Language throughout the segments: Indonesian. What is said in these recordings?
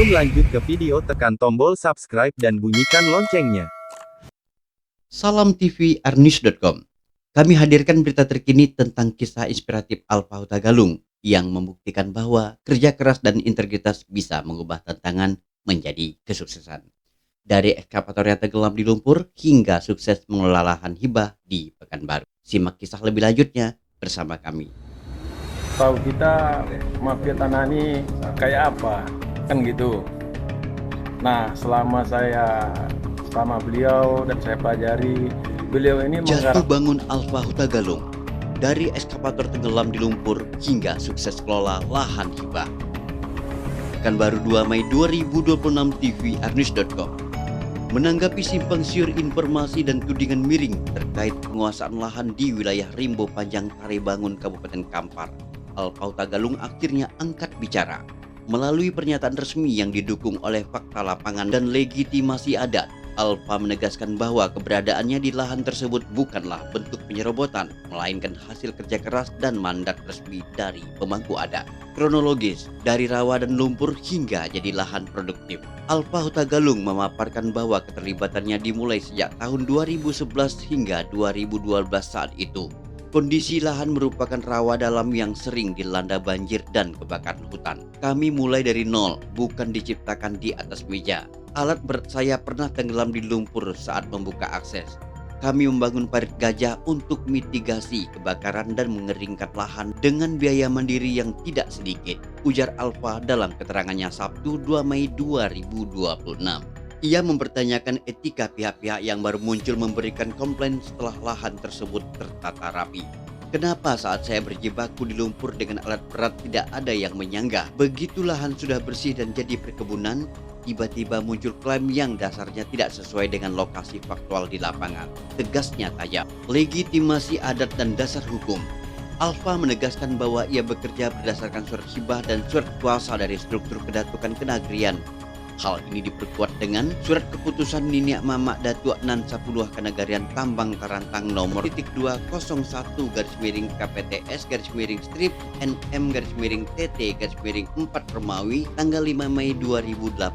Sebelum lanjut ke video, tekan tombol subscribe dan bunyikan loncengnya. Salam TV Arnews.com. Kami hadirkan berita terkini tentang kisah inspiratif Alpha Hutagalung yang membuktikan bahwa kerja keras dan integritas bisa mengubah tantangan menjadi kesuksesan. Dari ekskavator yang tenggelam di lumpur hingga sukses mengelola lahan hibah di Pekanbaru. Simak kisah lebih lanjutnya bersama kami. Tahu kita mafia tanah ini kayak apa, kan gitu. Nah, selama saya sama beliau dan saya pelajari, beliau ini Jatuh bangun Alpha Hutagalung, dari ekskavator tenggelam di lumpur hingga sukses kelola lahan hibah. Pekanbaru 2 Mei 2026 TV Arnews.com. Menanggapi simpang siur informasi dan tudingan miring terkait penguasaan lahan di wilayah Rimbo Panjang Tarebangun Kabupaten Kampar, Alpha Hutagalung akhirnya angkat bicara. Melalui pernyataan resmi yang didukung oleh fakta lapangan dan legitimasi adat, Alpha menegaskan bahwa keberadaannya di lahan tersebut bukanlah bentuk penyerobotan, melainkan hasil kerja keras dan mandat resmi dari pemangku adat. Kronologis, dari rawa dan lumpur hingga jadi lahan produktif, Alpha Hutagalung memaparkan bahwa keterlibatannya dimulai sejak tahun 2011 hingga 2012 saat itu. Kondisi lahan merupakan rawa dalam yang sering dilanda banjir dan kebakaran hutan. Kami mulai dari nol, bukan diciptakan di atas meja. Alat berat saya pernah tenggelam di lumpur saat membuka akses. Kami membangun parit gajah untuk mitigasi kebakaran dan mengeringkan lahan dengan biaya mandiri yang tidak sedikit, ujar Alpha dalam keterangannya Sabtu 2 Mei 2026. Ia mempertanyakan etika pihak-pihak yang baru muncul memberikan komplain setelah lahan tersebut tertata rapi. Kenapa saat saya berjibaku di lumpur dengan alat berat tidak ada yang menyanggah? Begitu lahan sudah bersih dan jadi perkebunan, tiba-tiba muncul klaim yang dasarnya tidak sesuai dengan lokasi faktual di lapangan. Tegasnya tajam. Legitimasi adat dan dasar hukum. Alpha menegaskan bahwa ia bekerja berdasarkan surat hibah dan surat kuasa dari struktur kedatukan kenagrian. Hal ini diperkuat dengan surat keputusan Niniak Mamak Datuk Nan Sapuluh Kenagarian Tambang Karantang nomor 201 KPTS strip NM TT 4 Romawi tanggal 5 Mei 2018.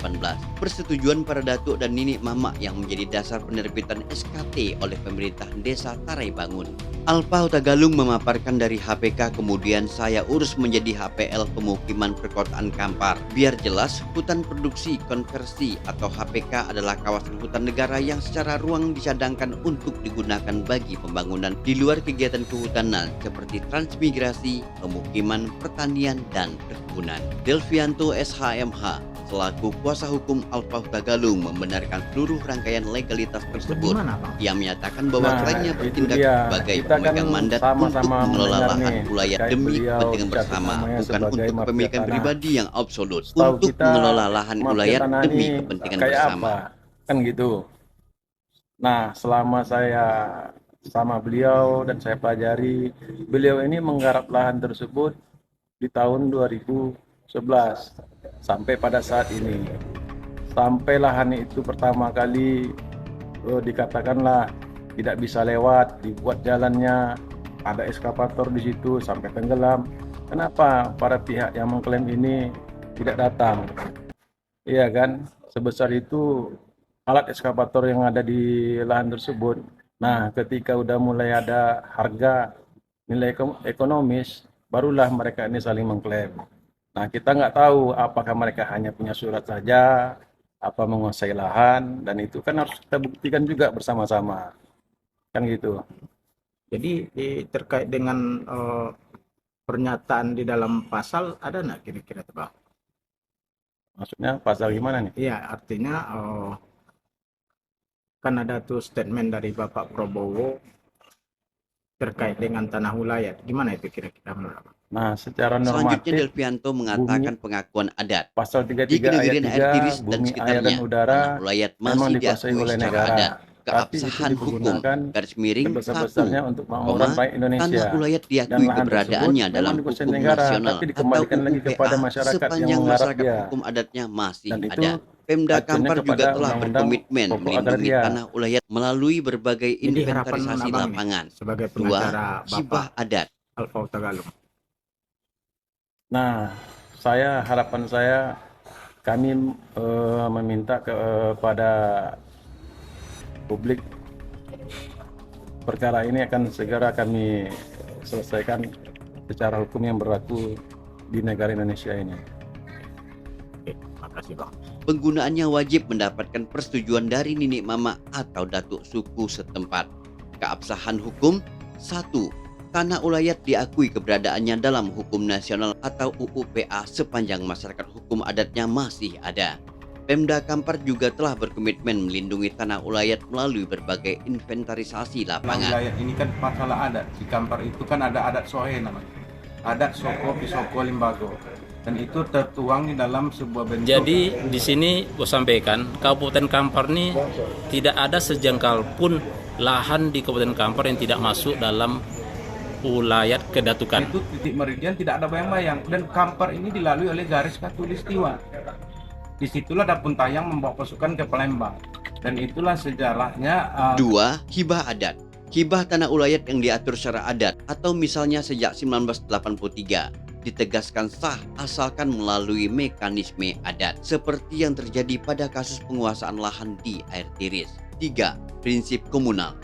Persetujuan para Datuk dan Niniak Mamak yang menjadi dasar penerbitan SKT oleh pemerintah desa Tarebangun. Alpha Hutagalung memaparkan dari HPK kemudian saya urus menjadi HPL Pemukiman Perkotaan Kampar. Biar jelas, hutan produksi konversi atau HPK adalah kawasan hutan negara yang secara ruang dicadangkan untuk digunakan bagi pembangunan di luar kegiatan kehutanan seperti transmigrasi, pemukiman, pertanian, dan perkebunan. Delvianto SHMH selaku kuasa hukum Alpha Hutagalung membenarkan seluruh rangkaian legalitas tersebut. Ia menyatakan bahwa kliennya bertindak sebagai pemegang mandat untuk mengelola lahan ulayat demi kepentingan bersama, bukan untuk kepemilikan pribadi yang absolut. Untuk mengelola lahan ulayat demi kepentingan bersama. Kan gitu. Nah, selama saya sama beliau dan saya pelajari, beliau ini menggarap lahan tersebut di tahun 2011 sampai pada saat ini. Sampai lahan itu pertama kali dikatakanlah tidak bisa lewat, dibuat jalannya, ada ekskavator di situ sampai tenggelam. Kenapa para pihak yang mengklaim ini tidak datang? Iya kan, sebesar itu alat ekskavator yang ada di lahan tersebut. Nah, ketika udah mulai ada harga nilai ekonomis, barulah mereka ini saling mengklaim. Nah, kita nggak tahu apakah mereka hanya punya surat saja, apa menguasai lahan, dan itu kan harus kita buktikan juga bersama-sama. Kan gitu. Jadi terkait dengan pernyataan di dalam pasal ada nggak kira-kira Bang? Maksudnya pasal gimana nih? Iya, artinya kan ada tuh statement dari Bapak Prabowo terkait dengan tanah ulayat. Gimana itu kira-kira menurut? Nah, secara Selanjutnya normatif Delvianto mengatakan pengakuan adat pasal di 33 ayat Kenegarian Air 3 Tiris dan bumi, air sekitarnya, dan udara tanah ulayat memang masih dikuasai diakui oleh secara negara. adat. Tapi itu Keabsahan hukum dipergunakan garis miring 1, sebesar-besarnya untuk makmuran rakyat Indonesia. tanah ulayat Dan diakui lahan keberadaannya tersebut dalam memang dikuasai hukum negara, nasional tapi atau dikembalikan lagi kepada UUPA masyarakat yang sepanjang menggarap masyarakat dia. hukum adatnya masih Dan itu ada. Pemda acuannya Kampar juga kepada telah Undang-Undang berkomitmen Pokok melindungi Agraria. tanah ulayat melalui berbagai Jadi harapan inventarisasi Abang lapangan. sebagai 2. pengacara Hibah Bapak adat. Alpha Hutagalung. Nah, harapan saya kami meminta kepada publik perkara ini akan segera kami selesaikan secara hukum yang berlaku di negara Indonesia ini. Oke, makasih Bang. Penggunaannya wajib mendapatkan persetujuan dari nenek mama atau datuk suku setempat. Keabsahan hukum: 1. Tanah ulayat diakui keberadaannya dalam hukum nasional atau UUPA sepanjang masyarakat hukum adatnya masih ada. Pemda Kampar juga telah berkomitmen melindungi tanah ulayat melalui berbagai inventarisasi lapangan. Wilayah ini kan masalah adat. Di Kampar itu kan ada adat Sohe namanya. Adat Soko Pisoko Limbago. Dan itu tertuang di dalam sebuah bentuk. Jadi di sini gue sampaikan, Kabupaten Kampar ini tidak ada sejengkal pun lahan di Kabupaten Kampar yang tidak masuk dalam ulayat kedatukan. Itu titik meridian tidak ada bayang-bayang. Dan Kampar ini dilalui oleh garis khatulistiwa. Disitulah Dapun Tayang membawa pasukan ke Palembang. Dan itulah sejarahnya. 2. Hibah adat. Hibah tanah ulayat yang diatur secara adat atau misalnya sejak 1983 ditegaskan sah asalkan melalui mekanisme adat seperti yang terjadi pada kasus penguasaan lahan di Air Tiris. 3. Prinsip komunal.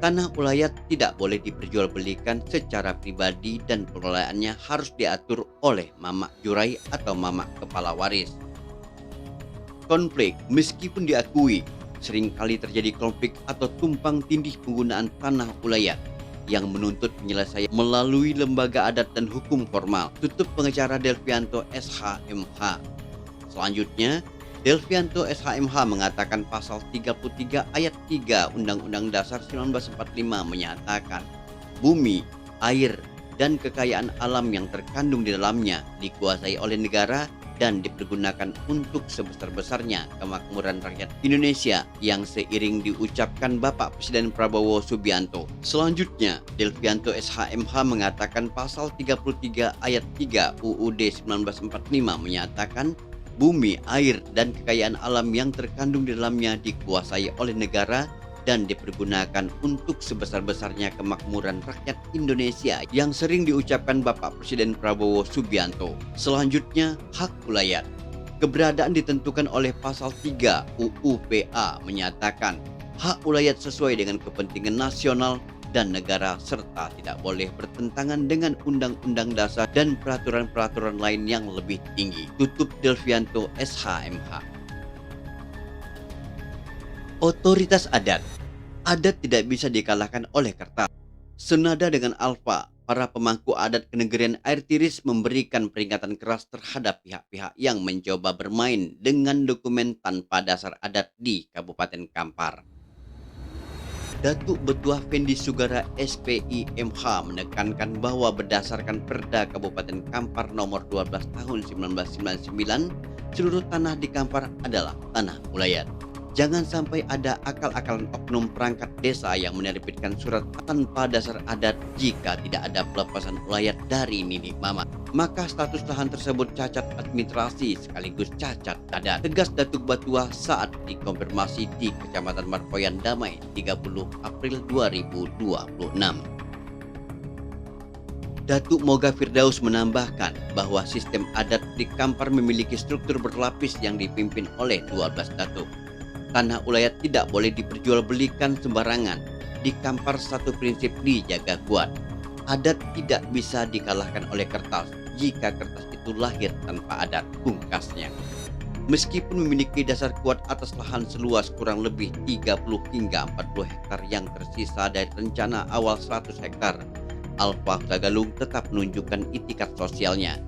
Tanah ulayat tidak boleh diperjualbelikan secara pribadi dan pengelolaannya harus diatur oleh mamak jurai atau mamak kepala waris. Konflik. Meskipun diakui seringkali terjadi konflik atau tumpang tindih penggunaan tanah ulayat yang menuntut penyelesaian melalui lembaga adat dan hukum formal. Tutup pengacara Delvianto SHMH. Selanjutnya, Delvianto SHMH mengatakan pasal 33 ayat 3 Undang-Undang Dasar 1945 menyatakan bumi, air, dan kekayaan alam yang terkandung di dalamnya dikuasai oleh negara dan dipergunakan untuk sebesar-besarnya kemakmuran rakyat Indonesia yang seiring diucapkan Bapak Presiden Prabowo Subianto. Selanjutnya, Delvianto SHMH mengatakan pasal 33 ayat 3 UUD 1945 menyatakan bumi, air, dan kekayaan alam yang terkandung di dalamnya dikuasai oleh negara dan dipergunakan untuk sebesar-besarnya kemakmuran rakyat Indonesia yang sering diucapkan Bapak Presiden Prabowo Subianto. Selanjutnya, hak ulayat. Keberadaan ditentukan oleh pasal 3 UUPA menyatakan hak ulayat sesuai dengan kepentingan nasional dan negara serta tidak boleh bertentangan dengan undang-undang dasar dan peraturan-peraturan lain yang lebih tinggi. Tutup Delvianto SHMH. Otoritas adat. Adat tidak bisa dikalahkan oleh kertas. Senada dengan Alfa, para pemangku adat kenegerian Air Tiris memberikan peringatan keras terhadap pihak-pihak yang mencoba bermain dengan dokumen tanpa dasar adat di Kabupaten Kampar. Datuk Betuah Fendi Sugara SPIMH menekankan bahwa berdasarkan Perda Kabupaten Kampar nomor 12 tahun 1999, seluruh tanah di Kampar adalah tanah ulayat. Jangan sampai ada akal-akalan oknum perangkat desa yang menerbitkan surat tanpa dasar adat jika tidak ada pelepasan ulayat dari nenek mama. Maka status lahan tersebut cacat administrasi sekaligus cacat adat. Tegas Datuk Betuah saat dikonfirmasi di Kecamatan Marpoyan Damai 30 April 2026. Datuk Moga Firdaus menambahkan bahwa sistem adat di Kampar memiliki struktur berlapis yang dipimpin oleh 12 datuk. Tanah ulayat tidak boleh diperjualbelikan sembarangan. Di Kampar satu prinsip dijaga kuat. Adat tidak bisa dikalahkan oleh kertas jika kertas itu lahir tanpa adat, pungkasnya. Meskipun memiliki dasar kuat atas lahan seluas kurang lebih 30 hingga 40 hektar yang tersisa dari rencana awal 100 hektar, Alfa Tagalung tetap menunjukkan itikat sosialnya.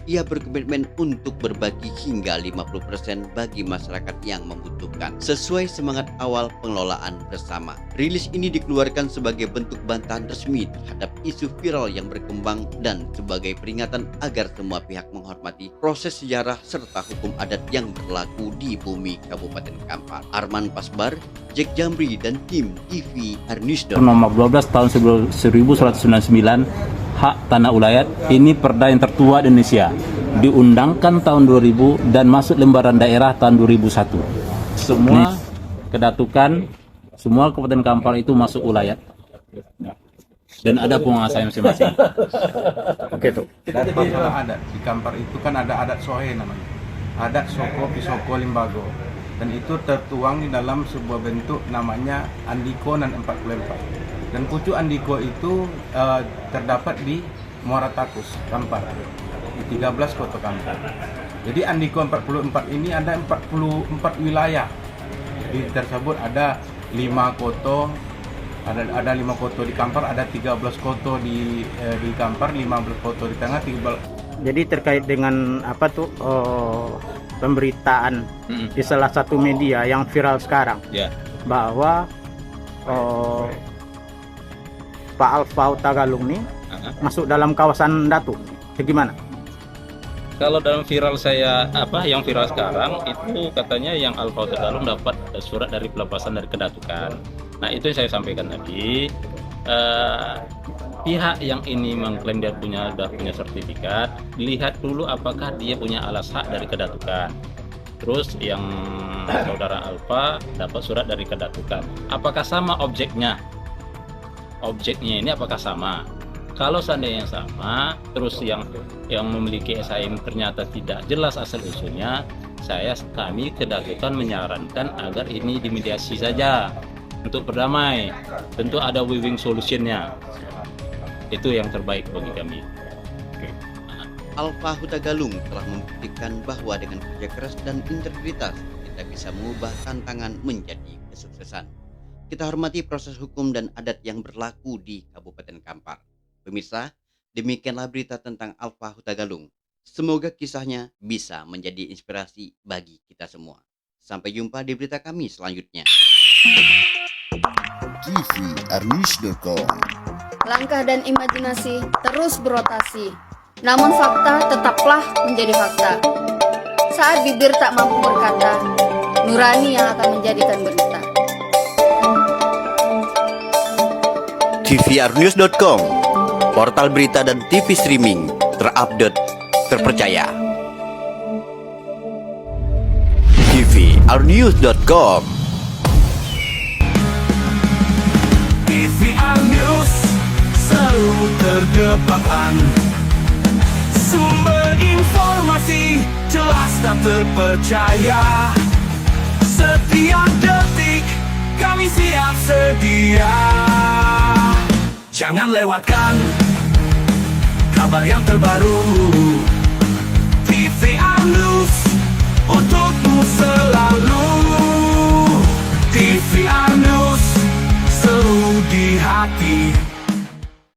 Ia berkomitmen untuk berbagi hingga 50% bagi masyarakat yang membutuhkan, sesuai semangat awal pengelolaan bersama. Rilis ini dikeluarkan sebagai bentuk bantahan resmi terhadap isu viral yang berkembang dan sebagai peringatan agar semua pihak menghormati proses sejarah serta hukum adat yang berlaku di bumi Kabupaten Kampar. Arman Pasbar, Jack Jamri, dan tim TV Arnis. Nomor 12 tahun 1999, hak tanah ulayat ini perda yang tertua di Indonesia, diundangkan tahun 2000 dan masuk lembaran daerah tahun 2001. Semua kedatukan, semua Kabupaten Kampar itu masuk ulayat dan ada penguasaan masing-masing. Oke tuh. Dan masalah adat di Kampar itu kan ada adat Sohe namanya. ada Soko Pisoko Limbago, dan itu tertuang di dalam sebuah bentuk namanya Andiko nan 44. Dan pucuk Andiko itu terdapat di Muara Takus, Kampar, di 13 kota Kampar. Jadi Andiko 44 ini ada 44 wilayah. Di tersebut ada 5 koto, ada 5 koto di Kampar, ada 13 koto di Kampar, 15 koto di tengah, 13. Jadi terkait dengan apa tuh pemberitaan di salah satu media yang viral sekarang, bahwa Pak Alfa Hutagalung nih masuk dalam kawasan Datu. Gimana? Kalau dalam viral yang viral sekarang itu katanya yang Alfa Hutagalung dapat surat dari pelepasan dari kedatukan. Nah, itu yang saya sampaikan tadi. Pihak yang ini mengklaim dia sudah punya sertifikat, lihat dulu apakah dia punya alas hak dari kedatukan. Terus yang saudara Alfa dapat surat dari kedatukan. Apakah sama objeknya? Objeknya ini apakah sama? Kalau seandainya sama, terus yang memiliki SHM ternyata tidak jelas asal usulnya, kami kedatukan menyarankan agar ini dimediasi saja untuk berdamai. Tentu ada win-win solutionnya. Itu yang terbaik bagi kami. Alfa Hutagalung telah membuktikan bahwa dengan kerja keras dan integritas kita bisa mengubah tantangan menjadi kesuksesan. Kita hormati proses hukum dan adat yang berlaku di Kabupaten Kampar. Pemirsa, demikianlah berita tentang Alfa Hutagalung. Semoga kisahnya bisa menjadi inspirasi bagi kita semua. Sampai jumpa di berita kami selanjutnya. tvRnews.com. Langkah dan imajinasi terus berotasi, namun fakta tetaplah menjadi fakta. Saat bibir tak mampu berkata, nurani yang akan menjadikan berita. tvRnews.com, portal berita dan TV streaming terupdate, terpercaya. tvRnews.com. TVR News selalu terdepan, sumber informasi jelas dan terpercaya. Setiap detik kami siap sedia. Jangan lewatkan kabar yang terbaru. TVR News untukmu selalu. TVR News selalu di hati.